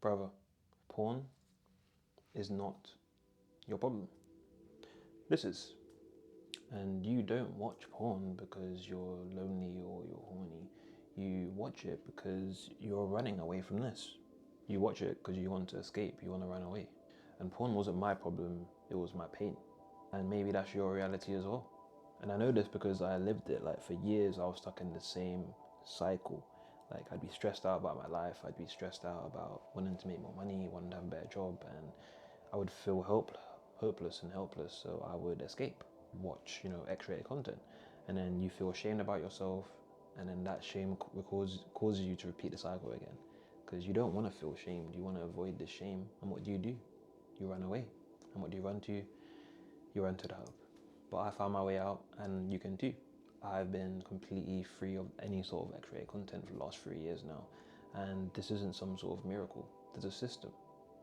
Brother, porn is not your problem. This is. And you don't watch porn because you're lonely or you're horny. You watch it because you're running away from this. You watch it because you want to escape, you want to run away. And porn wasn't my problem, it was my pain. And maybe that's your reality as well. And I know this because I lived it. Like, for years I was stuck in the same cycle. Like, I'd be stressed out about my life, I'd be stressed out about wanting to make more money, wanting to have a better job, and I would feel hopeless and helpless, so I would escape. Watch, X-rated content, and then you feel ashamed about yourself, and then that shame causes you to repeat the cycle again, because you don't want to feel shamed, you want to avoid the shame. And what do? You run away. And what do you run to? You run to the hub. But I found my way out, and you can too. I've been completely free of any sort of X-rated content for the last 3 years now, and this isn't some sort of miracle. There's a system,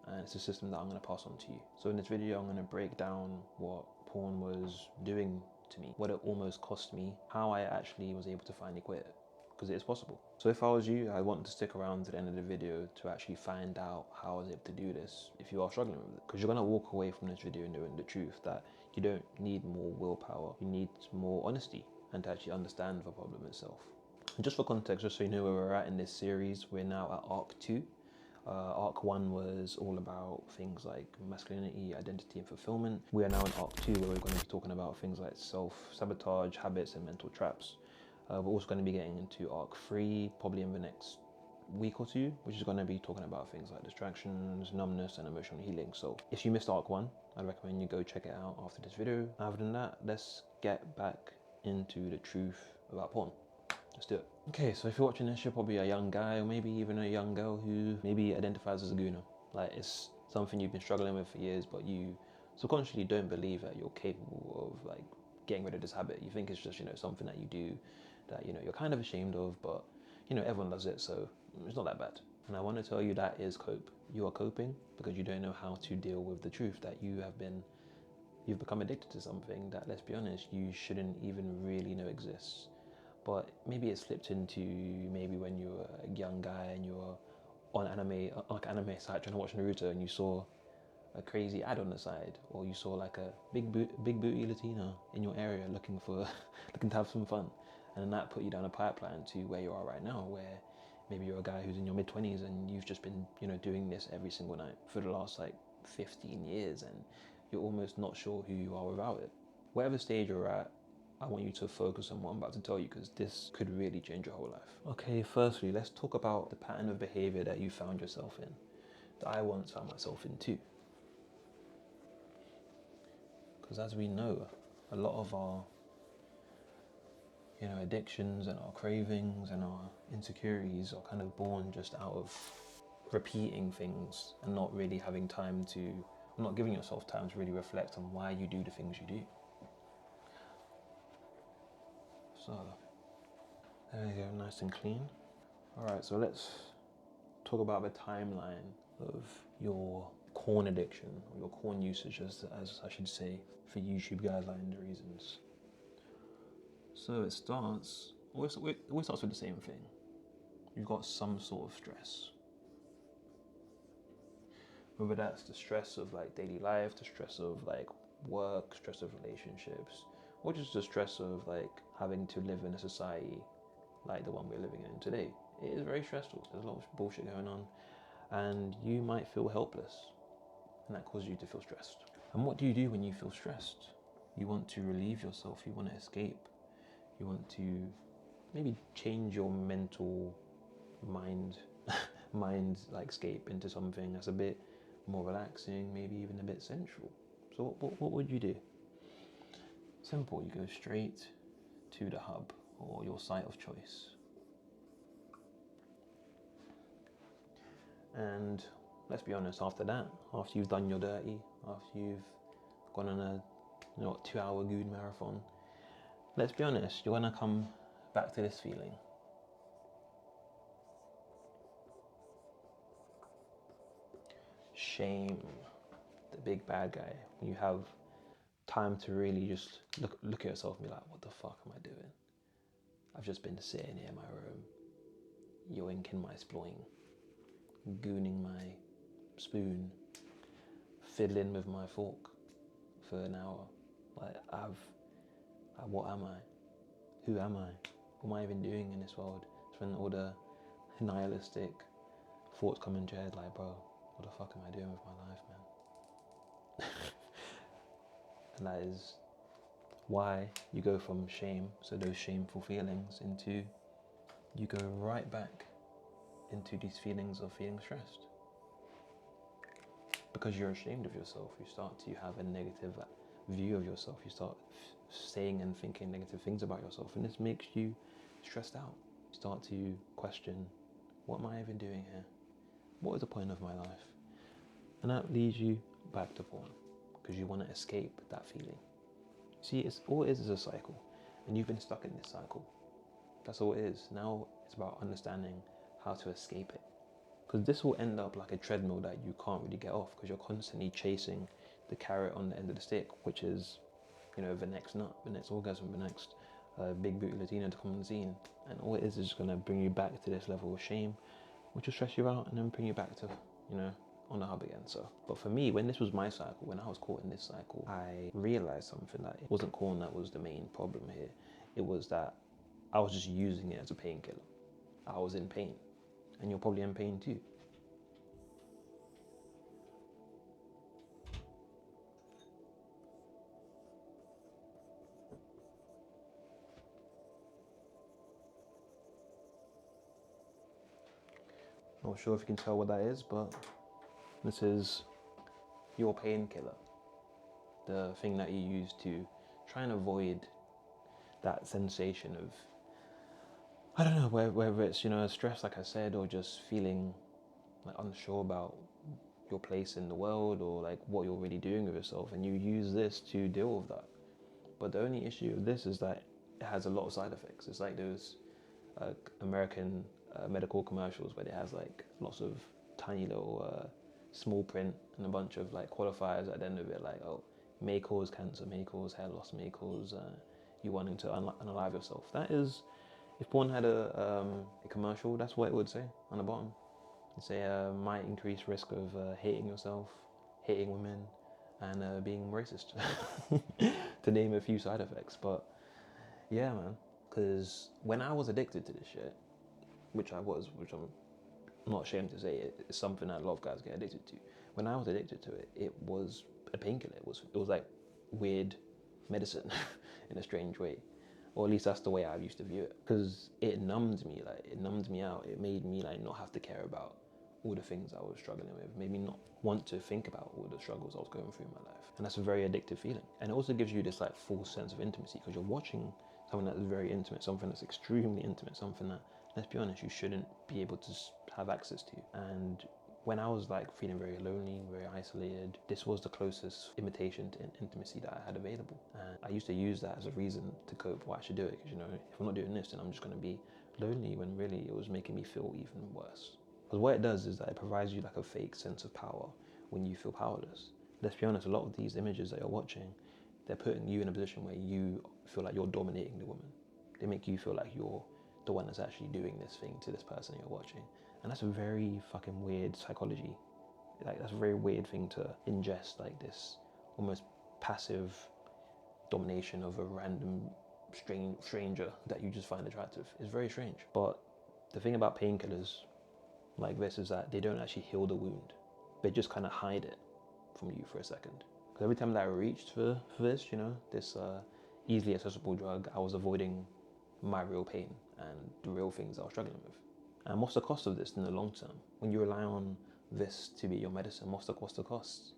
and it's a system that I'm going to pass on to you. So in this video, I'm going to break down what porn was doing to me, what it almost cost me, how I actually was able to finally quit it, because it is possible. So if I was you, I want to stick around to the end of the video to actually find out how I was able to do this if you are struggling with it. Because you're going to walk away from this video knowing the truth, that you don't need more willpower, you need more honesty, and to actually understand the problem itself. And just for context, just so you know where we're at in this series, we're now at Arc 2. Arc 1 was all about things like masculinity, identity and fulfillment. We are now in Arc 2, where we're going to be talking about things like self-sabotage, habits and mental traps. We're also going to be getting into Arc 3 probably in the next week or two, which is going to be talking about things like distractions, numbness and emotional healing. So if you missed Arc 1, I'd recommend you go check it out after this video. Other than that, let's get back into the truth about porn. Let's do it. Okay, so if you're watching this, you're probably a young guy or maybe even a young girl who maybe identifies as a gooner. Like, it's something you've been struggling with for years, but you subconsciously don't believe that you're capable of like getting rid of this habit. You think it's just, something that you do that, you're kind of ashamed of, but everyone does it, so it's not that bad. And I want to tell you that is cope. You are coping because you don't know how to deal with the truth that you've become addicted to something that, let's be honest, you shouldn't even really know exists. But maybe it slipped into maybe when you were a young guy and you were on anime site trying to watch Naruto, and you saw a crazy ad on the side, or you saw like a big booty Latina in your area looking to have some fun, and then that put you down a pipeline to where you are right now, where maybe you're a guy who's in your mid-20s and you've just been doing this every single night for the last like 15 years, and you're almost not sure who you are without it. Whatever stage you're at, I want you to focus on what I'm about to tell you, because this could really change your whole life. Okay, firstly, let's talk about the pattern of behavior that you found yourself in, that I once found myself in too. Because as we know, a lot of our addictions and our cravings and our insecurities are kind of born just out of repeating things and not really having time to, not giving yourself time to really reflect on why you do the things you do. So, there we go, nice and clean. All right, so let's talk about the timeline of your corn addiction, or your corn usage, as I should say, for YouTube guideline reasons. So it always starts with the same thing. You've got some sort of stress. Whether that's the stress of like daily life, the stress of like work, stress of relationships, or just the stress of like having to live in a society like the one we're living in today. It is very stressful. There's a lot of bullshit going on, and you might feel helpless, and that causes you to feel stressed. And what do you do when you feel stressed? You want to relieve yourself, you want to escape, you want to maybe change your mental mind like scape into something that's a bit more relaxing, maybe even a bit sensual. So what would you do? Simple, you go straight to the hub, or your site of choice. And let's be honest, after that, after you've done your dirty, after you've gone on a 2-hour good marathon, let's be honest, you're gonna come back to this feeling. Shame, the big bad guy. When you have time to really just look at yourself and be like, what the fuck am I doing? I've just been sitting here in my room, yoinking my sploing, gooning my spoon, fiddling with my fork for an hour. Like, what am I? Who am I? What am I even doing in this world? It's when all the nihilistic thoughts come into your head, like, bro, what the fuck am I doing with my life, man? And that is why you go from shame, so those shameful feelings, into you go right back into these feelings of feeling stressed. Because you're ashamed of yourself, you start to have a negative view of yourself. You start saying and thinking negative things about yourself, and this makes you stressed out. You start to question, what am I even doing here? What is the point of my life? And that leads you back to porn, because you want to escape that feeling. See, all it is a cycle, and you've been stuck in this cycle. That's all it is. Now it's about understanding how to escape it. Because this will end up like a treadmill that you can't really get off, because you're constantly chasing the carrot on the end of the stick, which is, the next nut, the next orgasm, the next big booty Latina to come on the scene. And all it is just going to bring you back to this level of shame, which will stress you out and then bring you back to, on the hub again. So, but for me, when this was my cycle, when I was caught in this cycle, I realized something, that it wasn't corn that was the main problem here. It was that I was just using it as a painkiller. I was in pain, and you're probably in pain too. Not sure if you can tell what that is, but this is your painkiller. The thing that you use to try and avoid that sensation of, I don't know, whether it's, stress, like I said, or just feeling like unsure about your place in the world, or like what you're really doing with yourself, and you use this to deal with that. But the only issue with this is that it has a lot of side effects. It's like those American medical commercials where it has like lots of tiny little small print and a bunch of like qualifiers at the end of it, like, oh, may cause cancer, may cause hair loss, may cause you wanting to unalive yourself. That is, if porn had a commercial, that's what it would say on the bottom. It'd say might increase risk of hating yourself, hating women, and being racist, to name a few side effects. But yeah, man, because when I was addicted to this shit, which I'm not ashamed to say, it's something that a lot of guys get addicted to. When I was addicted to it, it was a painkiller. It was like weird medicine in a strange way. Or at least that's the way I used to view it. Because it numbed me, it numbed me out. It made me not have to care about all the things I was struggling with. It made me not want to think about all the struggles I was going through in my life. And that's a very addictive feeling. And it also gives you this false sense of intimacy, because you're watching something that's very intimate, something that's extremely intimate, something that, let's be honest, you shouldn't be able to have access to. And when I was feeling very lonely, very isolated, this was the closest imitation to intimacy that I had available. And I used to use that as a reason to cope. Why I should do it, because if I'm not doing this, then I'm just going to be lonely, when really it was making me feel even worse. Because what it does is that it provides you a fake sense of power when you feel powerless. Let's be honest, a lot of these images that you're watching, they're putting you in a position where you feel like you're dominating the woman. They make you feel like you're the one that's actually doing this thing to this person you're watching. And that's a very fucking weird psychology. That's a very weird thing to ingest, this almost passive domination of a random stranger that you just find attractive. It's very strange. But the thing about painkillers like this is that they don't actually heal the wound. They just kind of hide it from you for a second. Because every time that I reached for this, this easily accessible drug, I was avoiding my real pain and the real things I was struggling with. And what's the cost of this in the long term? When you rely on this to be your medicine, what's the costs?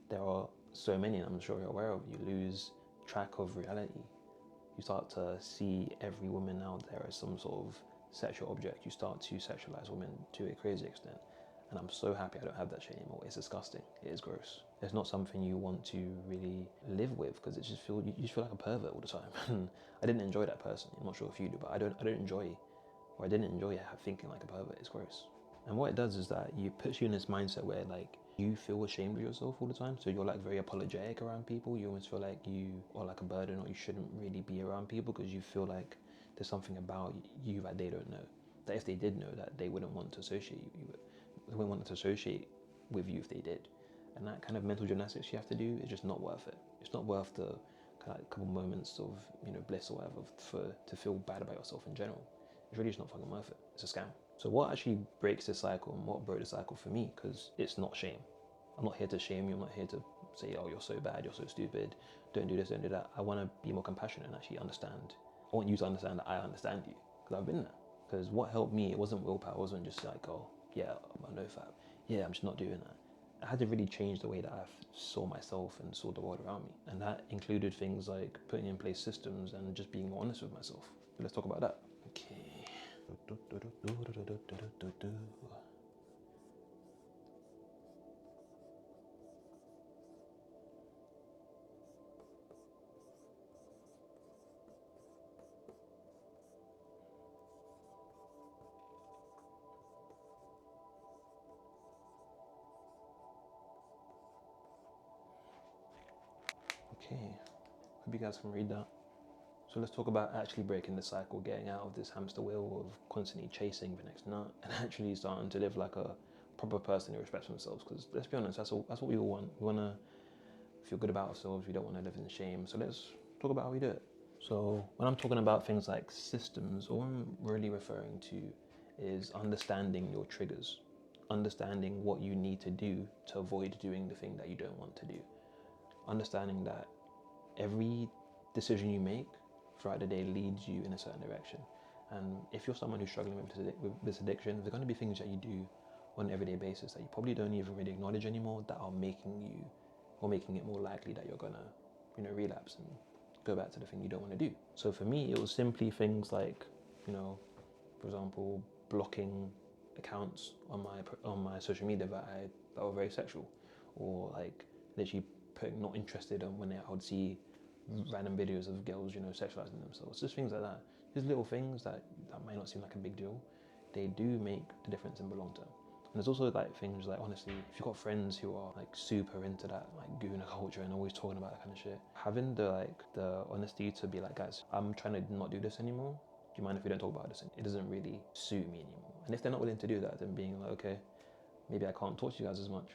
There are so many, and I'm sure you're aware of. You lose track of reality. You start to see every woman out there as some sort of sexual object. You start to sexualize women to a crazy extent. And I'm so happy I don't have that shit anymore. It's disgusting. It is gross. It's not something you want to really live with, because you just feel like a pervert all the time. I didn't enjoy that personally. I'm not sure if you do, but I didn't enjoy thinking like a pervert. It's gross. And what it does is that it puts you in this mindset where you feel ashamed of yourself all the time. So you're very apologetic around people. You almost feel like you are a burden, or you shouldn't really be around people, because you feel like there's something about you that they don't know. That if they did know, that they wouldn't want to associate you with. They wouldn't want to associate with you if they did. And that kind of mental gymnastics you have to do is just not worth it. It's not worth the kind of like couple moments of, you know, bliss or whatever to feel bad about yourself in general. It's really just not fucking worth it. It's a scam. So what actually breaks the cycle and what broke the cycle for me, because it's not shame. I'm not here to shame you. I'm not here to say, oh, you're so bad, you're so stupid, don't do this, don't do that. I want to be more compassionate and actually understand. I want you to understand that I understand you, because I've been there. Because what helped me, it wasn't willpower. It wasn't just like, oh, yeah, I'm a nofap. Yeah, I'm just not doing that. I had to really change the way that I saw myself and saw the world around me. And that included things like putting in place systems and just being more honest with myself. But let's talk about that. Okay. Okay, hope you guys can read that. So let's talk about actually breaking the cycle, getting out of this hamster wheel of constantly chasing the next nut and actually starting to live like a proper person who respects themselves. Because let's be honest, that's what we all want. We want to feel good about ourselves. We don't want to live in shame. So let's talk about how we do it. So when I'm talking about things like systems, all I'm really referring to is understanding your triggers, understanding what you need to do to avoid doing the thing that you don't want to do. Understanding that every decision you make throughout the day leads you in a certain direction. And if you're someone who's struggling with this addiction, there are going to be things that you do on an everyday basis that you probably don't even really acknowledge anymore that are making it more likely that you're going to, you know, relapse and go back to the thing you don't want to do. So for me, it was simply things like, you know, for example, blocking accounts on my social media that were very sexual, or like literally putting not interested on when I would see random videos of girls, you know, sexualizing themselves. Just things like that. Just little things that might not seem like a big deal. They do make the difference in the long term. And there's also like things like, honestly, if you've got friends who are like super into that like Gooning culture and always talking about that kind of shit, having the honesty to be like, guys, I'm trying to not do this anymore. Do you mind if we don't talk about this? It doesn't really suit me anymore. And if they're not willing to do that, then being like, okay, maybe I can't talk to you guys as much.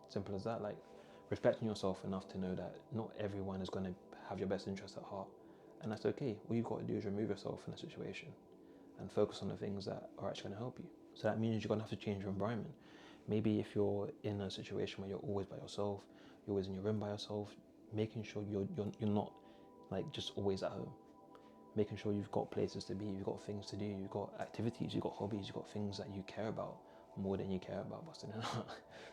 Simple as that. Like respecting yourself enough to know that not everyone is going to have your best interest at heart, and that's okay. All you've got to do is remove yourself from the situation and focus on the things that are actually going to help you. So that means you're going to have to change your environment. Maybe if you're in a situation where you're always by yourself, you're always in your room by yourself, making sure you're not like just always at home. Making sure you've got places to be, you've got things to do, you've got activities, you've got hobbies, you've got things that you care about more than you care about busting it out.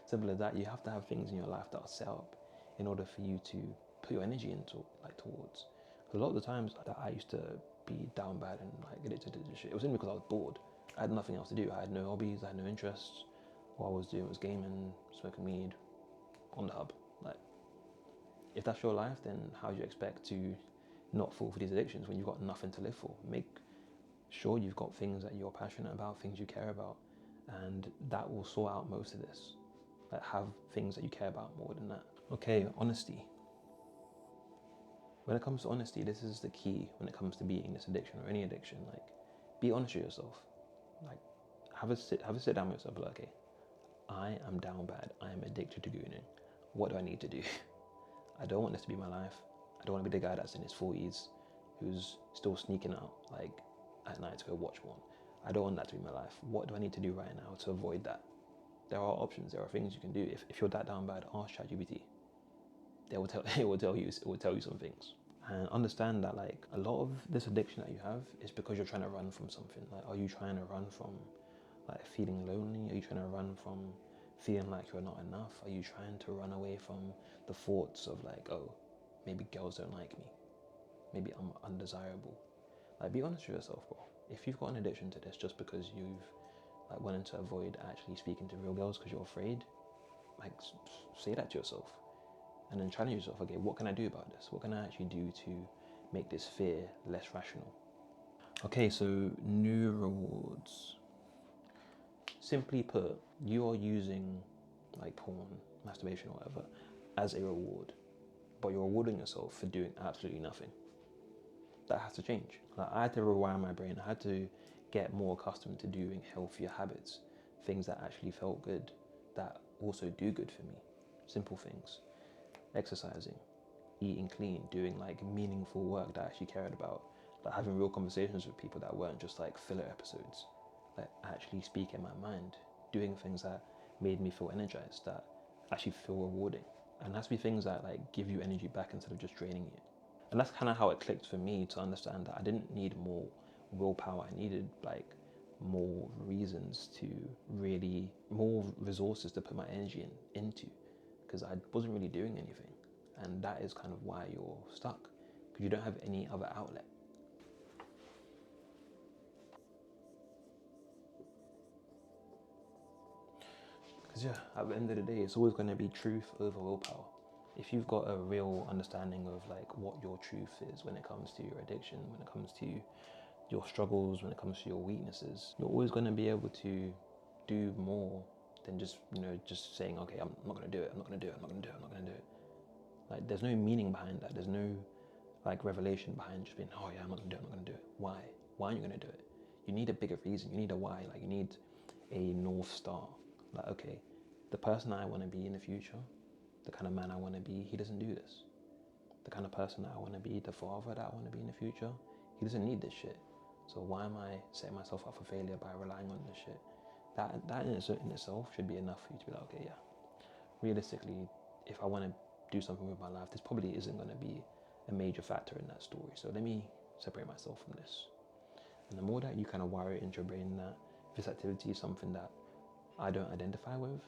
Simple as that. You have to have things in your life that are set up in order for you to put your energy into, like, towards. A lot of the times that I used to be down bad and like addicted to this shit, it was only because I was bored. I had nothing else to do. I had no hobbies, I had no interests. All I was doing was gaming, smoking weed on the hub. Like, if that's your life, then how do you expect to not fall for these addictions when you've got nothing to live for? Make sure you've got things that you're passionate about, things you care about, and that will sort out most of this. Like, have things that you care about more than that. Okay, honesty. When it comes to honesty, this is the key when it comes to beating this addiction or any addiction. Like, be honest with yourself. Like, have a sit down with yourself. Like, okay, I am down bad. I am addicted to Gooning. What do I need to do? I don't want this to be my life. I don't want to be the guy that's in his 40s who's still sneaking out like at night to go watch porn. I don't want that to be my life. What do I need to do right now to avoid that? There are options. There are things you can do. If you're that down bad, ask ChatGPT. It will tell you some things. And understand that like a lot of this addiction that you have is because you're trying to run from something. Like, are you trying to run from like feeling lonely? Are you trying to run from feeling like you're not enough? Are you trying to run away from the thoughts of like, oh, maybe girls don't like me, maybe I'm undesirable? Like, be honest with yourself, bro. If you've got an addiction to this just because you've like wanted to avoid actually speaking to real girls because you're afraid, like, say that to yourself and then challenge yourself. Okay, what can I do about this? What can I actually do to make this fear less rational? Okay, so new rewards. Simply put, you are using like porn, masturbation or whatever as a reward, but you're rewarding yourself for doing absolutely nothing. That has to change. Like, I had to rewire my brain. I had to get more accustomed to doing healthier habits, things that actually felt good, that also do good for me. Simple things, exercising, eating clean, doing like meaningful work that I actually cared about, like having real conversations with people that weren't just like filler episodes, like actually speaking my mind, doing things that made me feel energized, that actually feel rewarding. And that's be things that like give you energy back instead of just draining you. And that's kind of how it clicked for me to understand that I didn't need more willpower. I needed like more reasons to really, more resources to put my energy into, because I wasn't really doing anything. And that is kind of why you're stuck, because you don't have any other outlet. Because yeah, at the end of the day, it's always going to be truth over willpower. If you've got a real understanding of like what your truth is when it comes to your addiction, when it comes to your struggles, when it comes to your weaknesses, you're always going to be able to do more than just, just saying, okay, I'm not going to do it, I'm not going to do it, I'm not going to do it, I'm not going to do it. Like, there's no meaning behind that. There's no like revelation behind just being, oh yeah, I'm not going to do it, I'm not going to do it. Why? Why aren't you going to do it? You need a bigger reason. You need a why. Like, you need a North Star. Like, okay, the person I want to be in the future, the kind of man I want to be, he doesn't do this. The kind of person that I want to be, the father that I want to be in the future, he doesn't need this shit. So why am I setting myself up for failure by relying on this shit? That in itself should be enough for you to be like, okay, yeah, realistically, if I want to do something with my life, this probably isn't going to be a major factor in that story. So let me separate myself from this. And the more that you kind of wire it into your brain that this activity is something that I don't identify with,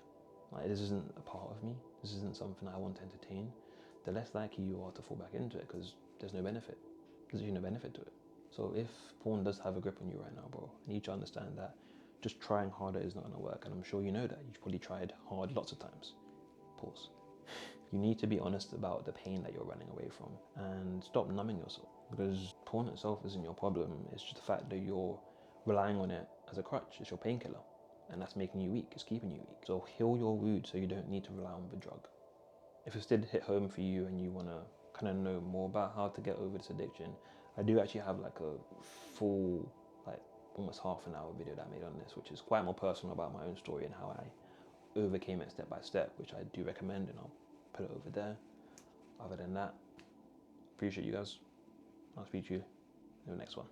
like this isn't a part of me, this isn't something I want to entertain, the less likely you are to fall back into it, because there's no benefit. There's no benefit to it. So if porn does have a grip on you right now, bro, I need you to understand that just trying harder is not going to work. And I'm sure you know that. You've probably tried hard lots of times. Pause. You need to be honest about the pain that you're running away from and stop numbing yourself, because porn itself isn't your problem. It's just the fact that you're relying on it as a crutch. It's your painkiller, and that's making you weak. It's keeping you weak. So heal your wound so you don't need to rely on the drug. If it's did hit home for you and you want to kind of know more about how to get over this addiction, I do actually have like a full, like almost half an hour video that I made on this, which is quite more personal about my own story and how I overcame it step by step, which I do recommend, and I'll put it over there. Other than that, appreciate you guys. I'll speak to you in the next one.